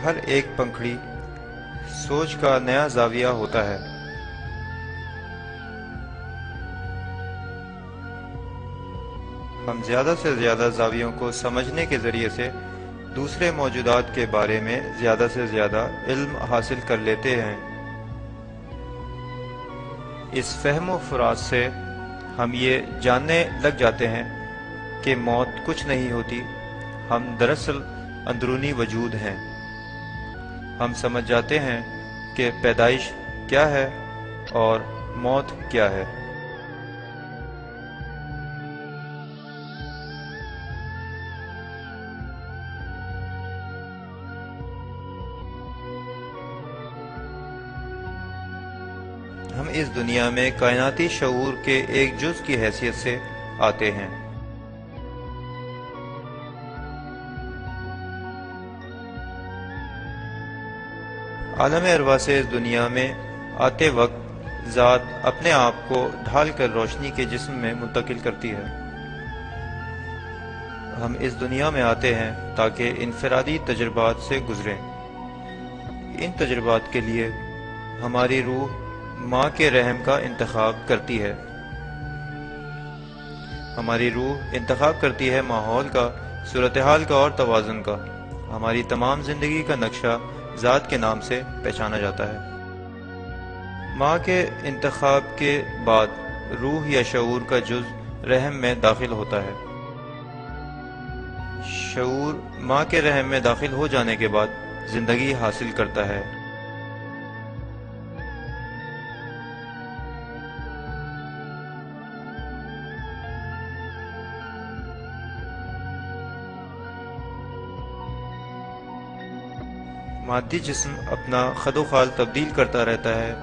ہر ایک پنکھڑی سوچ کا نیا زاویہ ہوتا ہے۔ ہم زیادہ سے زیادہ زاویوں کو سمجھنے کے ذریعے سے دوسرے موجودات کے بارے میں زیادہ سے زیادہ علم حاصل کر لیتے ہیں۔ اس فہم و فراز سے ہم یہ جاننے لگ جاتے ہیں کہ موت کچھ نہیں ہوتی، ہم دراصل اندرونی وجود ہیں۔ ہم سمجھ جاتے ہیں کہ پیدائش کیا ہے اور موت کیا ہے۔ ہم اس دنیا میں کائناتی شعور کے ایک جز کی حیثیت سے آتے ہیں۔ عالم ارواح سے اس دنیا میں آتے وقت ذات اپنے آپ کو ڈھال کر روشنی کے جسم میں منتقل کرتی ہے۔ ہم اس دنیا میں آتے ہیں تاکہ انفرادی تجربات سے گزریں۔ ان تجربات کے لیے ہماری روح ماں کے رحم کا انتخاب کرتی ہے۔ ہماری روح انتخاب کرتی ہے ماحول کا، صورتحال کا اور توازن کا۔ ہماری تمام زندگی کا نقشہ ذات کے نام سے پہچانا جاتا ہے۔ ماں کے انتخاب کے بعد روح یا شعور کا جز رحم میں داخل ہوتا ہے۔ شعور ماں کے رحم میں داخل ہو جانے کے بعد زندگی حاصل کرتا ہے۔ مادی جسم اپنا خد و خال تبدیل کرتا رہتا ہے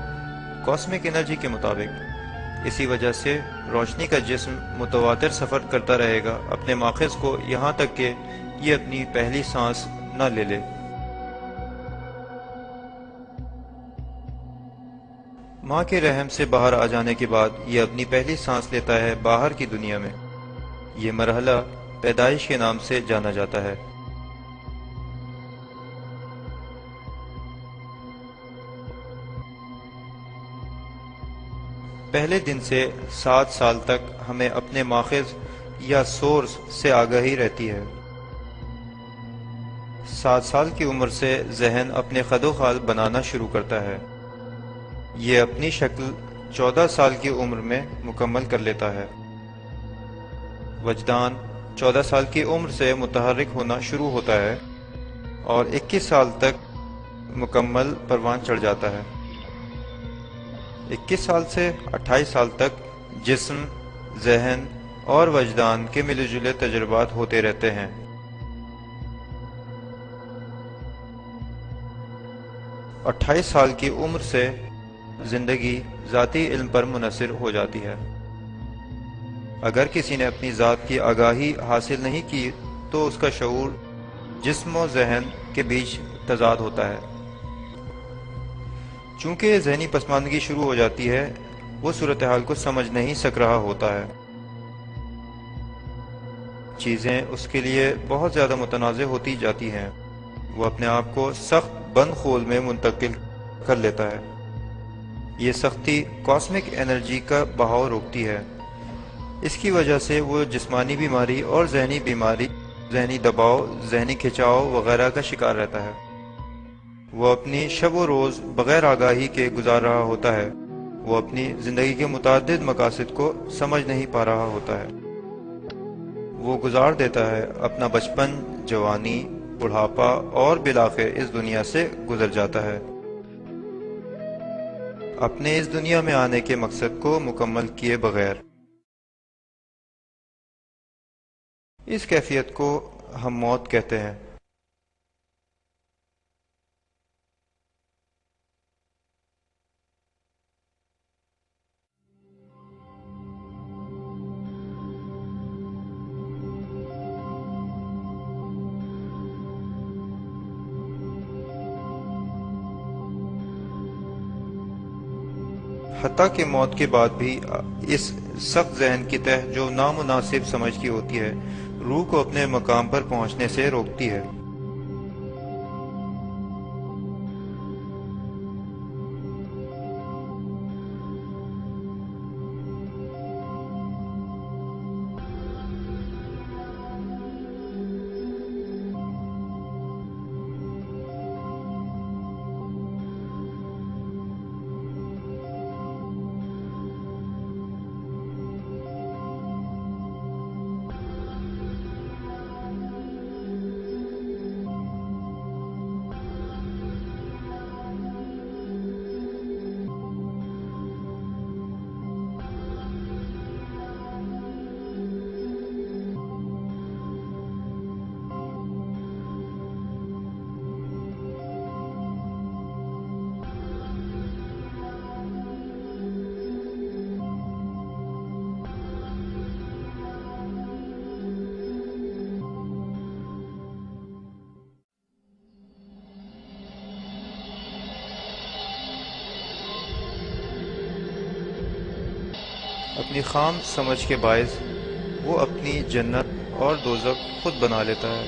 کاسمک انرجی کے مطابق۔ اسی وجہ سے روشنی کا جسم متواتر سفر کرتا رہے گا اپنے ماخذ کو، یہاں تک کہ یہ اپنی پہلی سانس نہ لے لے۔ ماں کے رحم سے باہر آ جانے کے بعد یہ اپنی پہلی سانس لیتا ہے باہر کی دنیا میں۔ یہ مرحلہ پیدائش کے نام سے جانا جاتا ہے۔ پہلے دن سے 7 سال تک ہمیں اپنے ماخذ یا سورس سے آگاہی رہتی ہے۔ 7 سال کی عمر سے ذہن اپنے خد و خال بنانا شروع کرتا ہے۔ یہ اپنی شکل 14 سال کی عمر میں مکمل کر لیتا ہے۔ وجدان 14 سال کی عمر سے متحرک ہونا شروع ہوتا ہے اور 21 سال تک مکمل پروان چڑھ جاتا ہے۔ 21 سال سے 28 سال تک جسم، ذہن اور وجدان کے ملے جلے تجربات ہوتے رہتے ہیں۔ 28 سال کی عمر سے زندگی ذاتی علم پر منحصر ہو جاتی ہے۔ اگر کسی نے اپنی ذات کی آگاہی حاصل نہیں کی تو اس کا شعور جسم و ذہن کے بیچ تضاد ہوتا ہے۔ چونکہ ذہنی پسماندگی شروع ہو جاتی ہے، وہ صورتحال کو سمجھ نہیں سک رہا ہوتا ہے۔ چیزیں اس کے لیے بہت زیادہ متنازع ہوتی جاتی ہیں۔ وہ اپنے آپ کو سخت بند خول میں منتقل کر لیتا ہے۔ یہ سختی کاسمک انرجی کا بہاؤ روکتی ہے۔ اس کی وجہ سے وہ جسمانی بیماری اور ذہنی بیماری، ذہنی دباؤ، ذہنی کھچاؤ وغیرہ کا شکار رہتا ہے۔ وہ اپنی شب و روز بغیر آگاہی کے گزار رہا ہوتا ہے۔ وہ اپنی زندگی کے متعدد مقاصد کو سمجھ نہیں پا رہا ہوتا ہے۔ وہ گزار دیتا ہے اپنا بچپن، جوانی، بڑھاپا اور بالآخر اس دنیا سے گزر جاتا ہے، اپنے اس دنیا میں آنے کے مقصد کو مکمل کیے بغیر۔ اس کیفیت کو ہم موت کہتے ہیں۔ حتیٰ کہ موت کے بعد بھی اس سخت ذہن کی تہ جو نامناسب سمجھ کی ہوتی ہے، روح کو اپنے مقام پر پہنچنے سے روکتی ہے۔ اپنی خام سمجھ کے باعث وہ اپنی جنت اور دوزخ خود بنا لیتا ہے،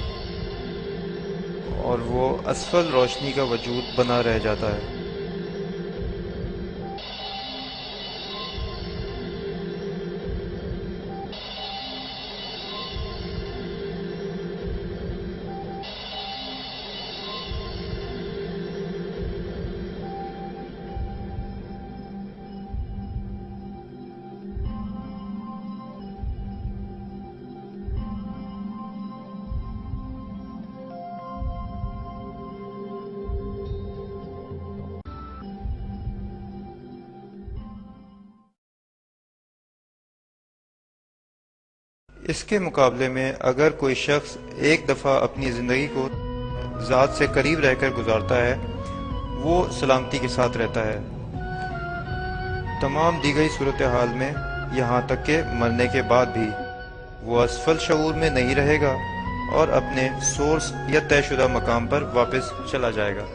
اور وہ اسفل روشنی کا وجود بنا رہ جاتا ہے۔ اس کے مقابلے میں اگر کوئی شخص ایک دفعہ اپنی زندگی کو ذات سے قریب رہ کر گزارتا ہے، وہ سلامتی کے ساتھ رہتا ہے تمام دی گئی صورتحال میں، یہاں تک کہ مرنے کے بعد بھی وہ اسفل شعور میں نہیں رہے گا اور اپنے سورس یا طے شدہ مقام پر واپس چلا جائے گا۔